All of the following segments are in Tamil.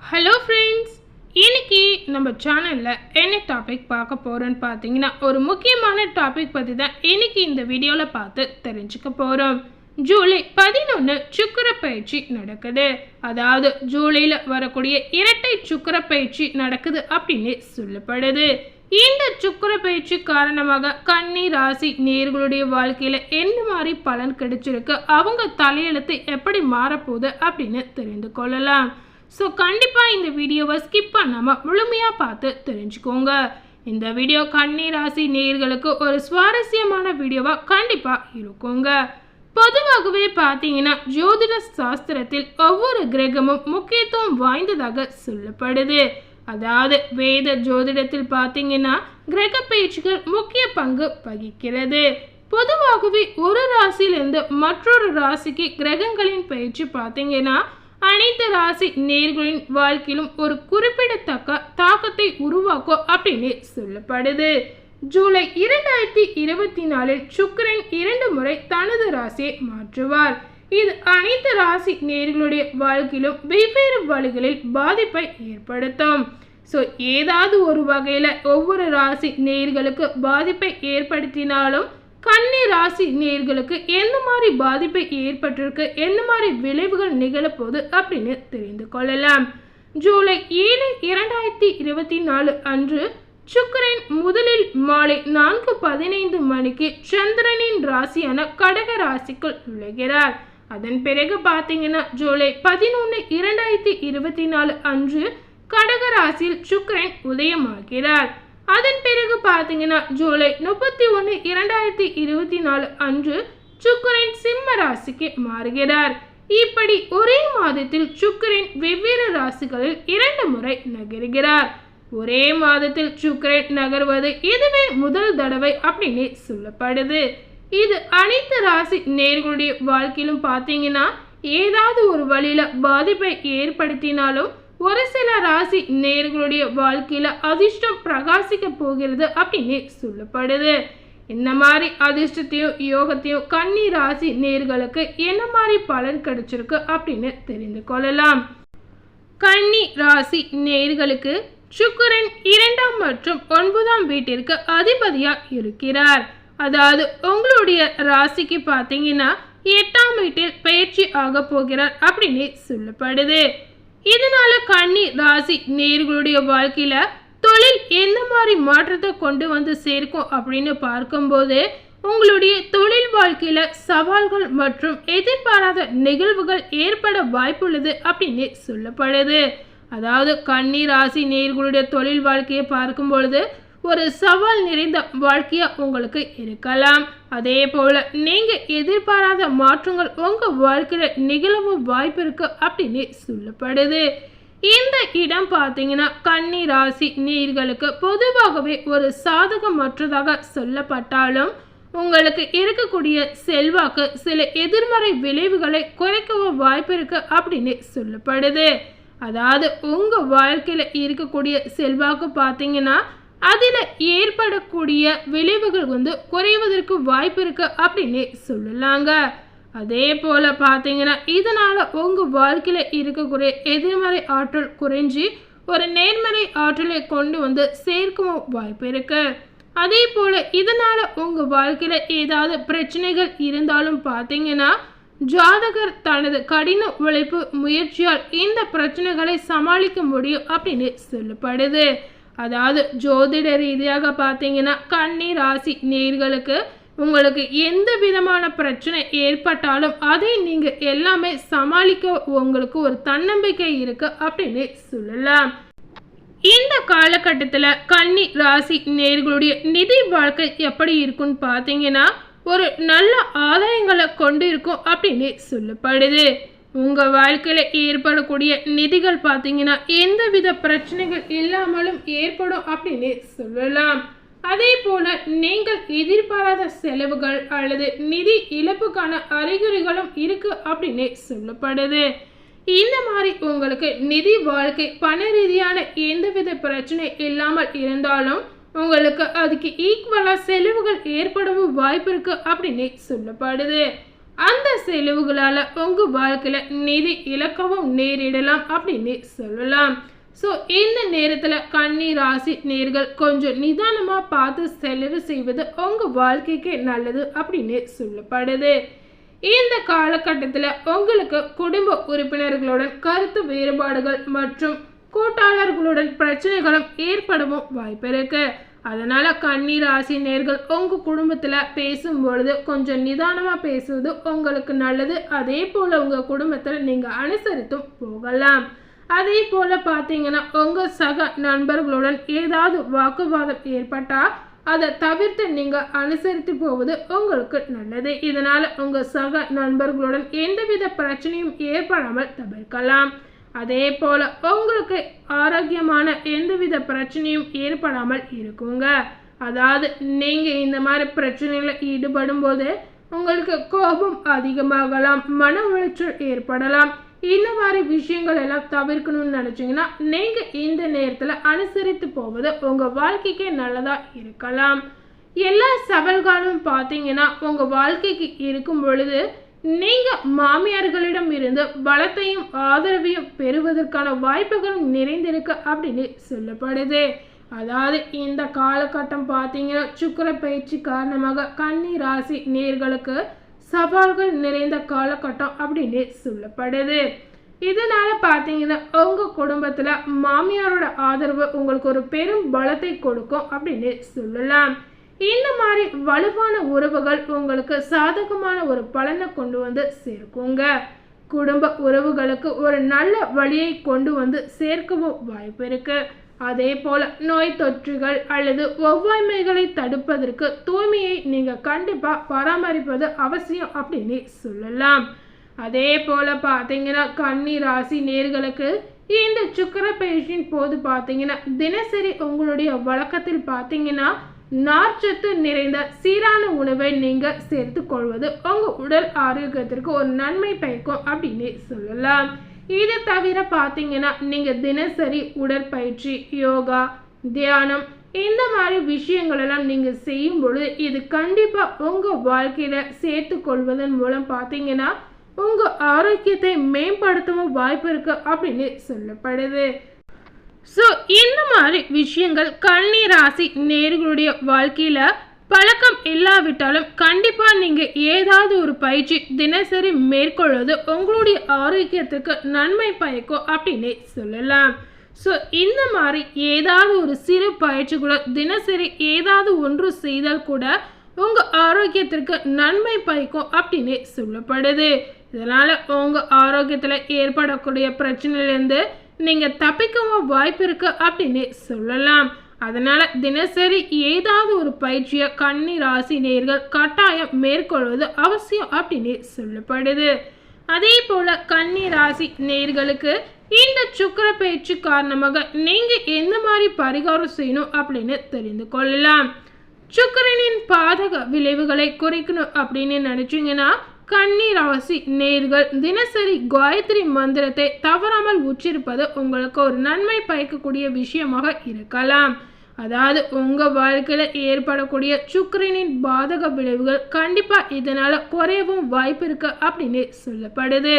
ஹலோ ஃப்ரெண்ட்ஸ், இன்னைக்கு நம்ம சேனலில் என்ன டாபிக் பார்க்க போகிறோன்னு பார்த்தீங்கன்னா ஒரு முக்கியமான டாபிக் பற்றி தான் இன்னைக்கு இந்த வீடியோவில் பார்த்து தெரிஞ்சுக்க போகிறோம். ஜூலை 11 சுக்கிர பயிற்சி நடக்குது. அதாவது ஜூலையில் வரக்கூடிய இரட்டை சுக்கிர பயிற்சி நடக்குது அப்படின்னு சொல்லப்படுது. இந்த சுக்கிர பயிற்சி காரணமாக கன்னி ராசி நேயர்களுடைய வாழ்க்கையில் என்ன மாதிரி பலன் கிடைச்சிருக்கு, அவங்க தலையெழுத்து எப்படி மாறப்போகுது அப்படின்னு தெரிந்து கொள்ளலாம். ஸோ கண்டிப்பாக இந்த வீடியோவை ஸ்கிப் பண்ணாமல் முழுமையாக பார்த்து தெரிஞ்சுக்கோங்க. இந்த வீடியோ கன்னி ராசி நேயர்களுக்கு ஒரு சுவாரஸ்யமான வீடியோவாக கண்டிப்பாக இருக்குங்க. பொதுவாகவே பார்த்தீங்கன்னா ஜோதிட சாஸ்திரத்தில் ஒவ்வொரு கிரகமும் முக்கியத்துவம் வாய்ந்ததாக சொல்லப்படுது. அதாவது வேத ஜோதிடத்தில் பார்த்தீங்கன்னா கிரக பயிற்சிகள் முக்கிய பங்கு வகிக்கிறது. பொதுவாகவே ஒரு ராசியிலிருந்து மற்றொரு ராசிக்கு கிரகங்களின் பயிற்சி பார்த்தீங்கன்னா அனைத்து ராசி நேயர்களின் வாழ்க்கையிலும் ஒரு குறிப்பிடத்தக்க தாக்கத்தை உருவாக்கும் அப்படின்னு சொல்லப்படுது. ஜூலை 2024 சுக்கிரன் 2 முறை தனது ராசியை மாற்றுவார். இது அனைத்து ராசி நேயர்களுடைய வாழ்க்கையிலும் வெவ்வேறு வழிகளில் பாதிப்பை ஏற்படுத்தும். ஸோ ஏதாவது ஒரு வகையில் ஒவ்வொரு ராசி நேயர்களுக்கு பாதிப்பை ஏற்படுத்தினாலும் கன்னி ராசி நேயர்களுக்கு எந்த மாதிரி பாதிப்பை ஏற்பட்டிருக்கு, எந்த மாதிரி விளைவுகள் நிகழப்போகுது அப்படின்னு தெரிந்து கொள்ளலாம். ஜூலை 7, 2024 அன்று சுக்கிரன் முதலில் மாலை 4:15 மணிக்கு சந்திரனின் ராசியான கடக ராசிக்குள் நுழைகிறார். அதன் பிறகு பார்த்தீங்கன்னா ஜூலை 11, 2024 அன்று கடக ராசியில் சுக்கிரன் உதயமாகிறார். அதன் பிறகு பார்த்தீங்கன்னா ஜூலை 31, 2024 அன்று சுக்கிரன் சிம்ம ராசிக்கு மாறுகிறார். இப்படி ஒரே மாதத்தில் சுக்கிரன் வெவ்வேறு ராசிகளில் 2 முறை நகர்கிறார். ஒரே மாதத்தில் சுக்கிரன் நகர்வது இதுவே முதல் தடவை அப்படின்னு சொல்லப்படுது. இது அனைத்து ராசி நேயர்களுடைய வாழ்க்கையிலும் பார்த்தீங்கன்னா ஏதாவது ஒரு வழியில பாதிப்பை ஏற்படுத்தினாலும் ஒரு சில ராசி நேயர்களுடைய வாழ்க்கையில அதிர்ஷ்டம் பிரகாசிக்க போகிறது அப்படின்னு சொல்லப்படுது. இந்த மாதிரி அதிர்ஷ்டத்தையும் யோகத்தையும் கன்னி ராசி நேயர்களுக்கு என்ன மாதிரி பலன் கிடைச்சிருக்கு அப்படின்னு தெரிந்து கொள்ளலாம். கன்னி ராசி நேயர்களுக்கு சுக்கிரன் 2ஆம் மற்றும் 9ஆம் வீட்டிற்கு அதிபதியா இருக்கிறார். அதாவது உங்களுடைய ராசிக்கு பார்த்தீங்கன்னா 8ஆம் வீட்டில் பயிற்சி ஆக போகிறார் அப்படின்னு சொல்லப்படுது. இதனால கன்னி ராசி நேயர்களுடைய வாழ்க்கையில தொழில் எந்த மாதிரி மாற்றத்தை கொண்டு வந்து சேர்க்கும் அப்படின்னு பார்க்கும்போது உங்களுடைய தொழில் வாழ்க்கையில சவால்கள் மற்றும் எதிர்பாராத நிகழ்வுகள் ஏற்பட வாய்ப்புள்ளது அப்படின்னு சொல்லப்படுது. அதாவது கன்னி ராசி நேயர்களுடைய தொழில் வாழ்க்கையை பார்க்கும் பொழுது ஒரு சவால் நிறைந்த வாழ்க்கையா உங்களுக்கு இருக்கலாம். அதே போல நீங்க எதிர்பாராத மாற்றங்கள் உங்க வாழ்க்கையில நிகழவும் வாய்ப்பு இருக்கு அப்படின்னு சொல்லப்படுது. இந்த இடம் பார்த்தீங்கன்னா கன்னி ராசி நேயர்களுக்கு பொதுவாகவே ஒரு சாதகமற்றதாக சொல்லப்பட்டாலும் உங்களுக்கு இருக்கக்கூடிய செல்வாக்கு சில எதிர்மறை விளைவுகளை குறைக்கவும் வாய்ப்பு இருக்கு அப்படின்னு சொல்லப்படுது. அதாவது உங்க வாழ்க்கையில இருக்கக்கூடிய செல்வாக்கு பார்த்தீங்கன்னா அதில் ஏற்படக்கூடிய விளைவுகள் குறைவதற்கு வாய்ப்பு இருக்கு அப்படின்னு சொல்லலாங்க. அதே போல பார்த்தீங்கன்னா இதனால உங்க வாழ்க்கையில இருக்கக்கூடிய எதிர்மறை ஆற்றல் குறைஞ்சி ஒரு நேர்மறை ஆற்றலை கொண்டு சேர்க்கவும் வாய்ப்பு இருக்கு. அதே போல இதனால உங்க வாழ்க்கையில ஏதாவது பிரச்சனைகள் இருந்தாலும் பார்த்தீங்கன்னா ஜாதகர் தனது கடின உழைப்பு முயற்சியால் இந்த பிரச்சனைகளை சமாளிக்க முடியும் அப்படின்னு சொல்லப்படுது. அதாவது ஜோதிட ரீதியாக பார்த்தீங்கன்னா கன்னி ராசி நேயர்களுக்கு உங்களுக்கு எந்த விதமான பிரச்சனை ஏற்பட்டாலும் அதை நீங்க எல்லாமே சமாளிக்க உங்களுக்கு ஒரு தன்னம்பிக்கை இருக்கு அப்படின்னு சொல்லலாம். இந்த காலகட்டத்தில் கன்னி ராசி நேயர்களுடைய நிதி வாழ்க்கை எப்படி இருக்குன்னு பார்த்தீங்கன்னா ஒரு நல்ல ஆதாயங்களை கொண்டு இருக்கும் அப்படின்னு சொல்லப்படுது. உங்க வாழ்க்கையில ஏற்படக்கூடிய நிதிகள் பார்த்தீங்கன்னா எந்தவித பிரச்சனைகள் இல்லாமலும் ஏற்படும் அப்படின்னு சொல்லலாம். அதே போல நீங்கள் எதிர்பாராத செலவுகள் அல்லது நிதி இழப்புக்கான அறிகுறிகளும் இருக்கு அப்படின்னு சொல்லப்படுது. இந்த மாதிரி உங்களுக்கு நிதி வாழ்க்கை பண ரீதியான எந்தவித பிரச்சனை இல்லாமல் இருந்தாலும் உங்களுக்கு அதுக்கு ஈக்குவலா செலவுகள் ஏற்படவும் வாய்ப்பு இருக்கு அப்படின்னு சொல்லப்படுது. அந்த செலவுகளால் உங்கள் வாழ்க்கையில் நிதி இழக்கவும் நேரிடலாம் அப்படின்னு சொல்லலாம். ஸோ இந்த நேரத்தில் கன்னி ராசி நேர்கள் கொஞ்சம் நிதானமாக பார்த்து செலவு செய்வது உங்கள் வாழ்க்கைக்கு நல்லது அப்படின்னு சொல்லப்படுது. இந்த காலகட்டத்தில் உங்களுக்கு குடும்ப உறுப்பினர்களுடன் கருத்து வேறுபாடுகள் மற்றும் கூட்டாளர்களுடன் பிரச்சனைகளும் ஏற்படவும் வாய்ப்பு இருக்கு. அதனால கன்னி ராசி நேர்கள் உங்க குடும்பத்துல பேசும்பொழுது கொஞ்சம் நிதானமா பேசுவது உங்களுக்கு நல்லது. அதே போல உங்க குடும்பத்துல நீங்க அனுசரித்தும் போகலாம். அதே போல பார்த்தீங்கன்னா உங்க சக நண்பர்களுடன் ஏதாவது வாக்குவாதம் ஏற்பட்டா அதை தவிர்த்து நீங்க அனுசரித்து போவது உங்களுக்கு நல்லது. இதனால உங்க சக நண்பர்களுடன் எந்தவித பிரச்சனையும் ஏற்படாமல் தவிர்க்கலாம். அதே போல உங்களுக்கு ஆரோக்கியமான எந்தவித பிரச்சனையும் ஏற்படாமல் இருக்குங்க. அதாவது நீங்க இந்த மாதிரி பிரச்சனைகளை ஈடுபடும் போது உங்களுக்கு கோபம் அதிகமாகலாம், மன உளைச்சல் ஏற்படலாம். இந்த மாதிரி விஷயங்கள் எல்லாம் தவிர்க்கணும்னு நினைச்சீங்கன்னா நீங்க இந்த நேரத்துல அனுசரித்து போவது உங்க வாழ்க்கைக்கு நல்லதா இருக்கலாம். எல்லா சவால்களும் பார்த்தீங்கன்னா உங்க வாழ்க்கைக்கு இருக்கும் பொழுது நீங்க மாமியார்களிடம் இருந்து பலத்தையும் ஆதரவையும் பெறுவதற்கான வாய்ப்புகளும் நிறைந்திருக்கு அப்படின்னு சொல்லப்படுது. அதாவது இந்த காலகட்டம் பார்த்தீங்கன்னா சுக்கிர பயிற்சி காரணமாக கன்னி ராசி நேர்களுக்கு சவால்கள் நிறைந்த காலகட்டம் அப்படின்னு சொல்லப்படுது. இதனால பார்த்தீங்கன்னா உங்க குடும்பத்துல மாமியாரோட ஆதரவு உங்களுக்கு ஒரு பெரும் பலத்தை கொடுக்கும் அப்படின்னு சொல்லலாம். இந்த மாதிரி வலுவான உறவுகள் உங்களுக்கு சாதகமான ஒரு பலனை கொண்டு வந்து சேர்க்குங்க. குடும்ப உறவுகளுக்கு ஒரு நல்ல வழியை கொண்டு வந்து சேர்க்கவும் வாய்ப்பு இருக்கு. அதே போல நோய் தொற்றுகள் அல்லது ஒவ்வாய்மைகளை தடுப்பதற்கு தூய்மையை நீங்க கண்டிப்பா பராமரிப்பது அவசியம் அப்படின்னு சொல்லலாம். அதே போல பார்த்தீங்கன்னா கன்னி ராசி நேர்களுக்கு இந்த சுக்கிர பயிற்சியின் போது பார்த்தீங்கன்னா தினசரி உங்களுடைய வழக்கத்தில் பார்த்தீங்கன்னா நார்ச்சத்து நிறைந்த சீரான உணவை நீங்க சேர்த்து கொள்வது உங்க உடல் ஆரோக்கியத்திற்கு ஒரு நன்மை பயக்கும் அப்படின்னு சொல்லலாம். இது தவிர பார்த்தீங்கன்னா நீங்க தினசரி உடற்பயிற்சி, யோகா, தியானம் இந்த மாதிரி விஷயங்கள் எல்லாம் நீங்க செய்யும் பொழுது இது கண்டிப்பா உங்க வாழ்க்கையில சேர்த்து கொள்வதன் மூலம் பார்த்தீங்கன்னா உங்க ஆரோக்கியத்தை மேம்படுத்தவும் வாய்ப்பு இருக்கு அப்படின்னு சொல்லப்படுது. ஸோ இந்த மாதிரி விஷயங்கள் கன்னி ராசி நேர்களுடைய வாழ்க்கையில் பழக்கம் இல்லாவிட்டாலும் கண்டிப்பாக நீங்கள் ஏதாவது ஒரு பயிற்சி தினசரி மேற்கொள்வது உங்களுடைய ஆரோக்கியத்துக்கு நன்மை பயக்கும் அப்படின்னு சொல்லலாம். ஸோ இந்த மாதிரி ஏதாவது ஒரு சிறு பயிற்சி கூட தினசரி ஏதாவது ஒன்று செய்தால் கூட உங்கள் ஆரோக்கியத்திற்கு நன்மை பயக்கும் அப்படின்னு சொல்லப்படுது. இதனால் உங்கள் ஆரோக்கியத்தில் ஏற்படக்கூடிய பிரச்சனையிலேருந்து நீங்கள் தப்பிக்கவும் வாய்ப்பு இருக்கு அப்படின்னு சொல்லலாம். அதனால தினசரி ஏதாவது ஒரு பயிற்சியை கன்னி ராசி நேர்கள் கட்டாயம் மேற்கொள்வது அவசியம் அப்படின்னு சொல்லப்படுது. அதே போல கன்னி ராசி நேர்களுக்கு இந்த சுக்கிர பயிற்சி காரணமாக நீங்க எந்த மாதிரி பரிகாரம் செய்யணும் அப்படின்னு தெரிந்து கொள்ளலாம். சுக்கிரனின் பாதக விளைவுகளை குறைக்கணும் அப்படின்னு நினைச்சீங்கன்னா கன்னி ராசி நேர்கள் தினசரி காயத்ரி மந்திரத்தை தவறாமல் உச்சரிப்பது உங்களுக்கு ஒரு நன்மை பயக்கக்கூடிய விஷயமாக இருக்கலாம். அதாவது உங்க வாழ்க்கையில ஏற்படக்கூடிய சுக்கிரனின் பாதக விளைவுகள் கண்டிப்பா இதனால குறையவும் வாய்ப்பு இருக்கு அப்படின்னு சொல்லப்படுது.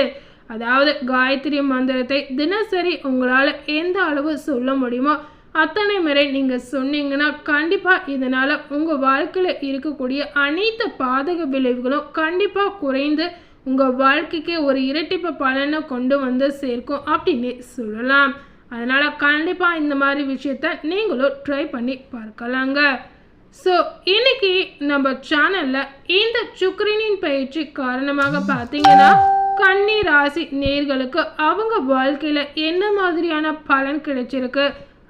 அதாவது காயத்ரி மந்திரத்தை தினசரி உங்களால எந்த அளவு சொல்ல முடியுமோ அத்தனை முறை நீங்கள் சொன்னீங்கன்னா கண்டிப்பாக இதனால் உங்கள் வாழ்க்கையில் இருக்கக்கூடிய அனைத்து பாதக விளைவுகளும் கண்டிப்பாக குறைந்து உங்கள் வாழ்க்கைக்கு ஒரு இரட்டிப்பு பலனை கொண்டு வந்து சேர்க்கும் அப்படின்னு சொல்லலாம். அதனால் கண்டிப்பாக இந்த மாதிரி விஷயத்த நீங்களும் ட்ரை பண்ணி பார்க்கலாங்க. ஸோ இன்னைக்கு நம்ம சேனலில் இந்த சுக்கிரனின் பயிற்சி காரணமாக பார்த்தீங்கன்னா கன்னி ராசி நேர்களுக்கு அவங்க வாழ்க்கையில் என்ன மாதிரியான பலன் கிடைச்சிருக்கு,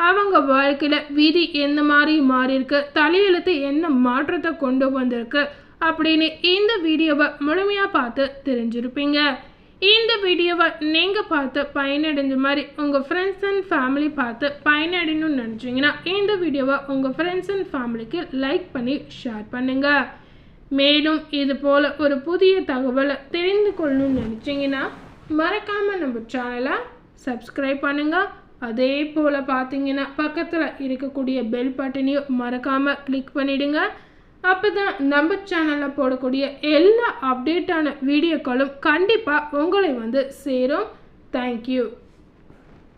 அவங்க வாழ்க்கையில் விதி எந்த மாதிரி மாறியிருக்கு, தலையெழுத்து என்ன மாற்றத்தை கொண்டு வந்திருக்கு அப்படின்னு இந்த வீடியோவை முழுமையாக பார்த்து தெரிஞ்சிருப்பீங்க. இந்த வீடியோவை நீங்கள் பார்த்து பயனடைஞ்ச மாதிரி உங்கள் ஃப்ரெண்ட்ஸ் அண்ட் ஃபேமிலி பார்த்து பயனடையணும்னு நினச்சிங்கன்னா இந்த வீடியோவை உங்கள் ஃப்ரெண்ட்ஸ் அண்ட் ஃபேமிலிக்கு லைக் பண்ணி ஷேர் பண்ணுங்கள். மேலும் இது போல் ஒரு புதிய தகவலை தெரிந்து கொள்ளணும்னு நினச்சிங்கன்னா மறக்காமல் நம்ம சேனலை சப்ஸ்கிரைப் பண்ணுங்கள். அதே போல் பார்த்தீங்கன்னா பக்கத்தில் இருக்கக்கூடிய பெல் பட்டனையும் மறக்காமல் கிளிக் பண்ணிவிடுங்க. அப்போ தான் நம்ம சேனலில் போடக்கூடிய எல்லா அப்டேட்டான வீடியோக்களும் கண்டிப்பாக உங்களை வந்து சேரும். தேங்க்யூ.